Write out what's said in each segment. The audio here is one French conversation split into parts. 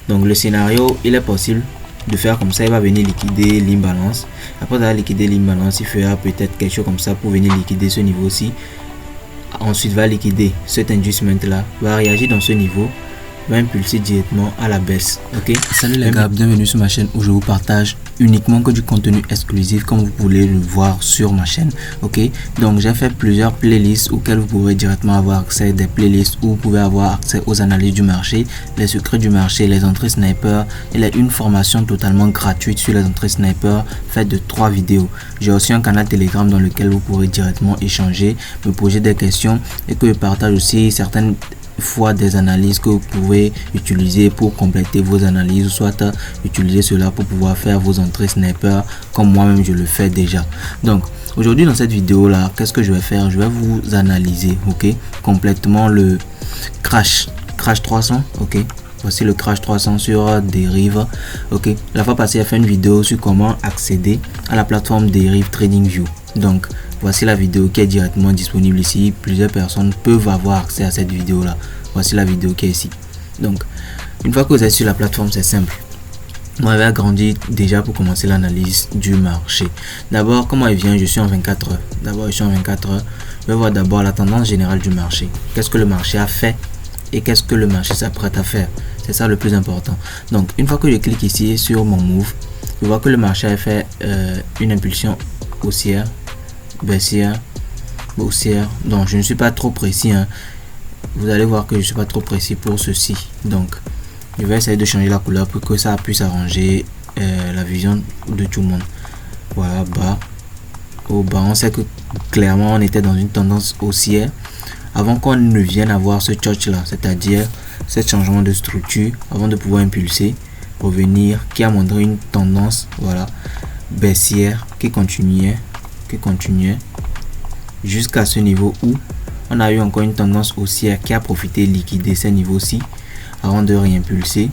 Donc le scénario, il est possible de faire comme ça. Il va venir liquider l'imbalance. Après avoir liquidé l'imbalance, il fera peut-être quelque chose comme ça pour venir liquider ce niveau-ci. Ensuite va liquider cet inducement là, va réagir dans ce niveau, va impulser directement à la baisse. Ok, salut les gars, bienvenue sur ma chaîne où je vous partage uniquement que du contenu exclusif comme vous pouvez le voir sur ma chaîne. Ok, donc j'ai fait plusieurs playlists auxquelles vous pouvez directement avoir accès, des playlists où vous pouvez avoir accès aux analyses du marché, les secrets du marché, les entrées sniper. Il y a une formation totalement gratuite sur les entrées sniper faite de 3 vidéos. J'ai aussi un canal Telegram dans lequel vous pourrez directement échanger, me poser des questions et que je partage aussi certaines fois des analyses que vous pouvez utiliser pour compléter vos analyses, ou soit utiliser cela pour pouvoir faire vos entrées sniper comme moi-même je le fais déjà. Donc aujourd'hui dans cette vidéo là, qu'est-ce que je vais faire? Je vais vous analyser, ok, complètement le crash 300. Ok, voici le crash 300 sur Derive. Ok, la fois passée j'ai fait une vidéo sur comment accéder à la plateforme Derive TradingView. Donc voici la vidéo qui est directement disponible ici. Plusieurs personnes peuvent avoir accès à cette vidéo là. Voici la vidéo qui est ici. Donc une fois que vous êtes sur la plateforme, c'est simple. Moi, je vais agrandir déjà pour commencer l'analyse du marché. D'abord, comment il vient? Je suis en 24 heures. D'abord, je suis en 24 heures. Je vais voir d'abord la tendance générale du marché. Qu'est-ce que le marché a fait et qu'est-ce que le marché s'apprête à faire? C'est ça le plus important. Donc, une fois que je clique ici sur mon move, je vois que le marché a fait une impulsion haussière, baissière, haussière. Donc, je ne suis pas trop précis, hein. Vous allez voir que je ne suis pas trop précis pour ceci. Donc, je vais essayer de changer la couleur pour que ça puisse arranger la vision de tout le monde. Voilà, bas, au bas. On sait que clairement on était dans une tendance haussière avant qu'on ne vienne avoir ce touch là, c'est-à-dire ce changement de structure avant de pouvoir impulser, revenir, qui a montré une tendance, voilà, baissière qui continuait jusqu'à ce niveau où on a eu encore une tendance haussière qui a profité de liquider ces niveaux-ci avant de réimpulser.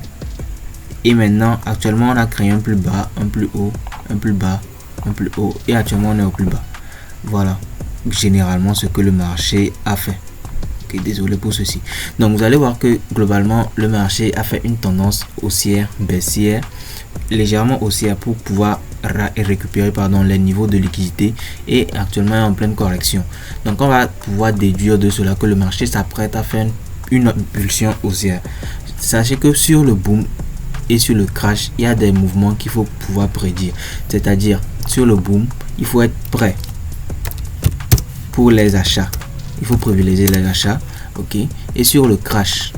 Et maintenant, actuellement, on a créé un plus bas, un plus haut, un plus bas, un plus haut. Et actuellement, on est au plus bas. Voilà, généralement, ce que le marché a fait. Okay, désolé pour ceci. Donc, vous allez voir que globalement, le marché a fait une tendance haussière, baissière, légèrement haussière pour pouvoir récupérer les niveaux de liquidité, et actuellement en pleine correction. Donc on va pouvoir déduire de cela que le marché s'apprête à faire une impulsion haussière. Sachez que sur le boom et sur le crash, il y a des mouvements qu'il faut pouvoir prédire. C'est-à-dire sur le boom, il faut être prêt pour les achats. Il faut privilégier les achats, ok. Et sur le crash,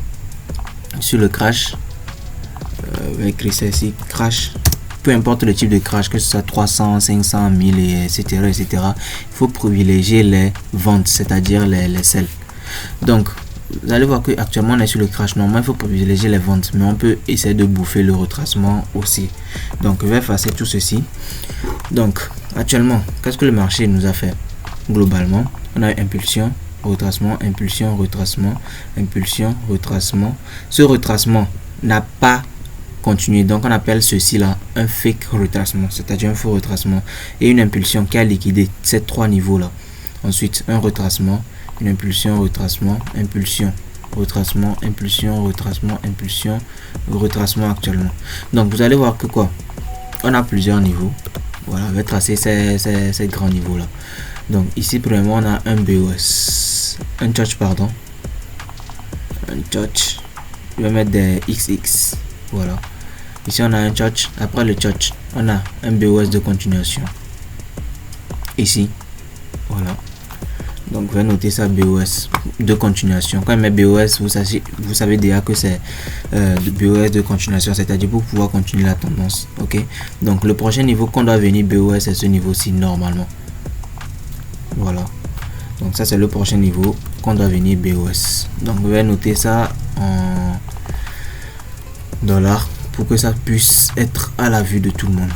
écrit ça ici, crash. Peu importe le type de crash, que ce soit 300, 500, 1000, etc., etc., il faut privilégier les ventes, c'est-à-dire les sell. Donc, vous allez voir que actuellement on est sur le crash. Normalement, il faut privilégier les ventes, mais on peut essayer de bouffer le retracement aussi. Donc, je vais effacer tout ceci. Donc, actuellement, qu'est-ce que le marché nous a fait? Globalement, on a eu impulsion, retracement, impulsion, retracement, impulsion, retracement. Ce retracement n'a pas continuer, donc on appelle ceci là un fake retracement, c'est-à-dire un faux retracement, et une impulsion qui a liquidé ces 3 niveaux là. Ensuite un retracement, une impulsion, retracement, impulsion, retracement, impulsion, retracement, impulsion, retracement actuellement. Donc vous allez voir que quoi, on a plusieurs niveaux. Voilà, je vais tracer ces grands niveaux là. Donc ici premièrement on a un BOS, un touch, pardon, un touch. Je vais mettre des XX. Voilà, ici on a un touch. Après le touch, on a un BOS de continuation ici. Voilà, donc je vais noter ça, BOS de continuation. Quand on met BOS, vous savez déjà que c'est BOS de continuation, c'est-à-dire pour pouvoir continuer la tendance. Ok, donc le prochain niveau qu'on doit venir BOS, c'est ce niveau-ci normalement. Voilà, donc ça c'est le prochain niveau qu'on doit venir BOS. Donc je vais noter ça en dollars pour que ça puisse être à la vue de tout le monde.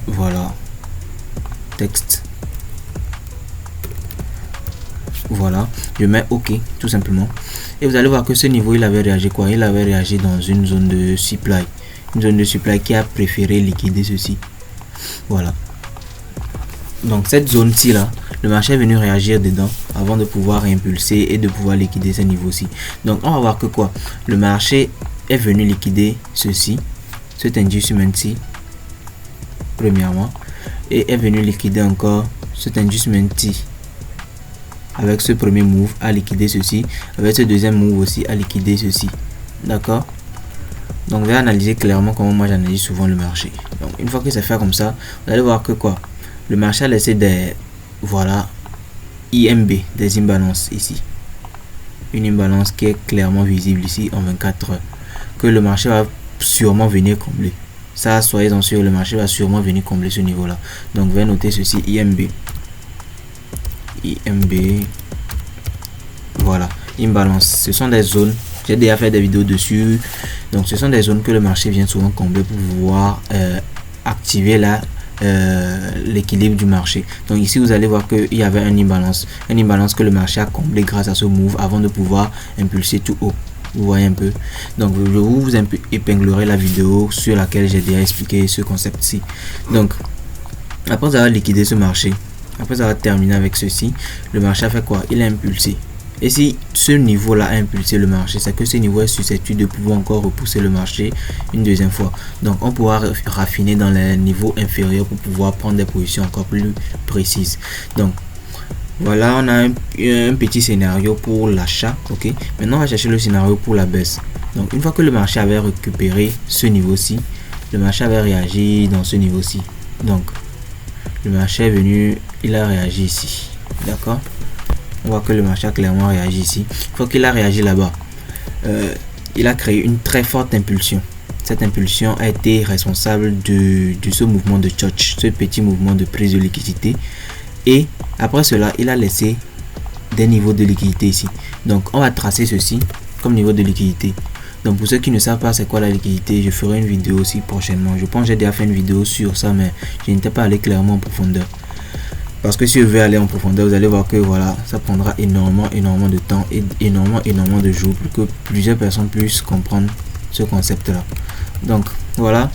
Voilà, texte. Voilà, je mets OK tout simplement, et vous allez voir que ce niveau il avait réagi quoi? Il avait réagi dans une zone de supply, qui a préféré liquider ceci. Voilà, donc cette zone ci là, le marché est venu réagir dedans avant de pouvoir impulser et de pouvoir liquider ce niveau-ci. Donc on va voir que quoi, le marché est venu liquider ceci, cet inducement-ci premièrement, et est venu liquider encore cet inducement-ci avec ce premier move à liquider ceci, avec ce deuxième move aussi à liquider ceci. D'accord? Donc je vais analyser clairement comment moi j'analyse souvent le marché. Donc une fois que c'est fait comme ça, vous allez voir que quoi, le marché a laissé des, voilà, IMB, des imbalances ici, une imbalance qui est clairement visible ici en 24 heures, que le marché va sûrement venir combler. Ça, soyez-en sûr, le marché va sûrement venir combler ce niveau là. Donc je vais noter ceci, IMB, voilà, imbalance. Ce sont des zones, j'ai déjà fait des vidéos dessus. Donc ce sont des zones que le marché vient souvent combler pour pouvoir activer l'équilibre du marché. Donc ici vous allez voir qu'il y avait une imbalance que le marché a comblé grâce à ce move avant de pouvoir impulser tout haut. Vous voyez un peu. Donc je vous épinglerai la vidéo sur laquelle j'ai déjà expliqué ce concept-ci. Donc après avoir liquidé ce marché, après avoir terminé avec ceci, le marché a fait quoi? Il a impulsé. Et si ce niveau là a impulsé le marché, c'est que ce niveau est susceptible de pouvoir encore repousser le marché une deuxième fois. Donc on pourra raffiner dans les niveaux inférieurs pour pouvoir prendre des positions encore plus précises. Donc voilà, on a un petit scénario pour l'achat. Ok, maintenant on va chercher le scénario pour la baisse. Donc une fois que le marché avait récupéré ce niveau-ci, le marché avait réagi dans ce niveau-ci. Donc le marché est venu, il a réagi ici. D'accord, on voit que le marché a clairement réagi ici. Une fois qu'il a réagi là-bas, il a créé une très forte impulsion. Cette impulsion a été responsable de ce mouvement de Church, ce petit mouvement de prise de liquidité. Et après cela, il a laissé des niveaux de liquidité ici. Donc on va tracer ceci comme niveau de liquidité. Donc pour ceux qui ne savent pas c'est quoi la liquidité, je ferai une vidéo aussi prochainement. Je pense que j'ai déjà fait une vidéo sur ça, mais je n'étais pas allé clairement en profondeur. Parce que si je veux aller en profondeur, vous allez voir que voilà, ça prendra énormément de temps et énormément de jours pour que plusieurs personnes puissent comprendre ce concept là. Donc voilà,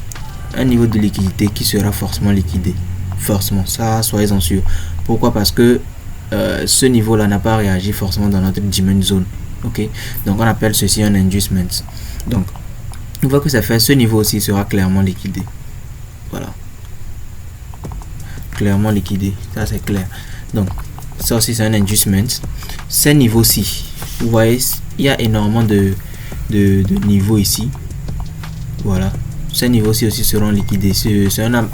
un niveau de liquidité qui sera forcément liquidé. Forcément, ça soyez-en sûr. Pourquoi? Parce que ce niveau là n'a pas réagi forcément dans notre demand zone. Ok, donc on appelle ceci un inducement. Donc une fois que c'est fait, ce niveau aussi sera clairement liquidé. Voilà, clairement liquidé, ça c'est clair. Donc ça aussi c'est un inducement. Ces niveaux-ci, vous voyez, il y a énormément de niveaux ici. Voilà, ces niveaux-ci aussi seront liquidés. C'est un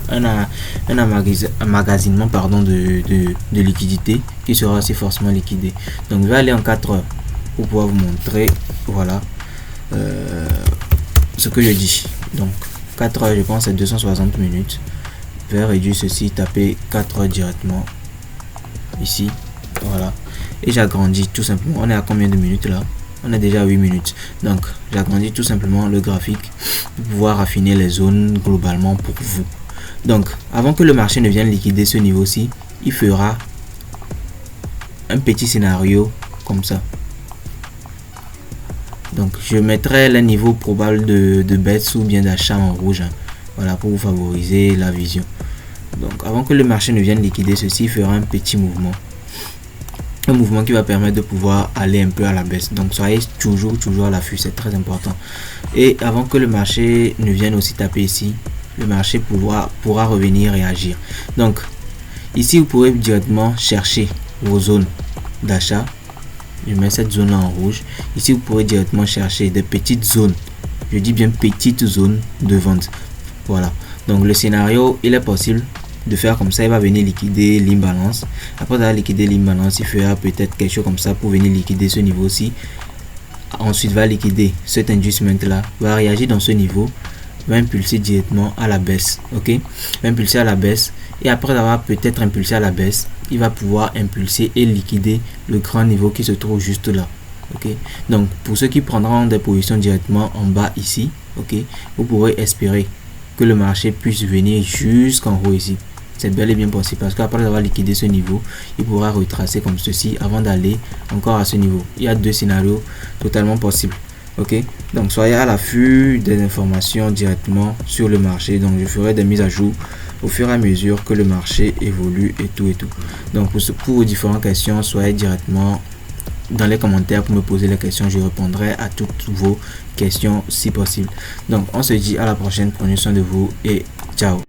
emmagasinement pardon, de liquidité qui sera aussi forcément liquidé. Donc je vais aller en 4 heures pour pouvoir vous montrer, voilà, ce que je dis. Donc 4 heures, je pense c'est 260 minutes. Je vais réduire ceci, taper 4 heures directement ici, voilà, et j'agrandis tout simplement. On est à combien de minutes là? On est déjà à 8 minutes. Donc j'agrandis tout simplement le graphique pour pouvoir affiner les zones globalement pour vous. Donc avant que le marché ne vienne liquider ce niveau-ci, il fera un petit scénario comme ça. Donc je mettrai les niveaux probables de baisse ou bien d'achat en rouge, hein. Voilà, pour vous favoriser la vision. Donc avant que le marché ne vienne liquider ceci, il fera un petit mouvement. Un mouvement qui va permettre de pouvoir aller un peu à la baisse. Donc soyez toujours à l'affût, c'est très important. Et avant que le marché ne vienne aussi taper ici, le marché pourra revenir et agir. Donc ici vous pourrez directement chercher vos zones d'achat. Je mets cette zone là en rouge. Ici vous pourrez directement chercher des petites zones, je dis bien petites zones de vente. Voilà, donc le scénario il est possible de faire comme ça. Il va venir liquider l'imbalance. Après avoir liquidé l'imbalance, il fera peut-être quelque chose comme ça pour venir liquider ce niveau ci. Ensuite va liquider cet inducement là, va réagir dans ce niveau, va impulser directement à la baisse. Ok, va impulser à la baisse, et après avoir peut-être impulsé à la baisse, il va pouvoir impulser et liquider le grand niveau qui se trouve juste là. Ok, donc pour ceux qui prendront des positions directement en bas ici, ok, vous pourrez espérer que le marché puisse venir jusqu'en haut ici. C'est bel et bien possible, parce qu'après avoir liquidé ce niveau, il pourra retracer comme ceci avant d'aller encore à ce niveau. Il y a deux scénarios totalement possibles. Ok, donc soyez à l'affût des informations directement sur le marché. Donc je ferai des mises à jour au fur et à mesure que le marché évolue et tout. Donc pour vos différentes questions, soyez directement dans les commentaires pour me poser les questions. Je répondrai à toutes vos questions si possible. Donc on se dit à la prochaine, prenez soin de vous et ciao.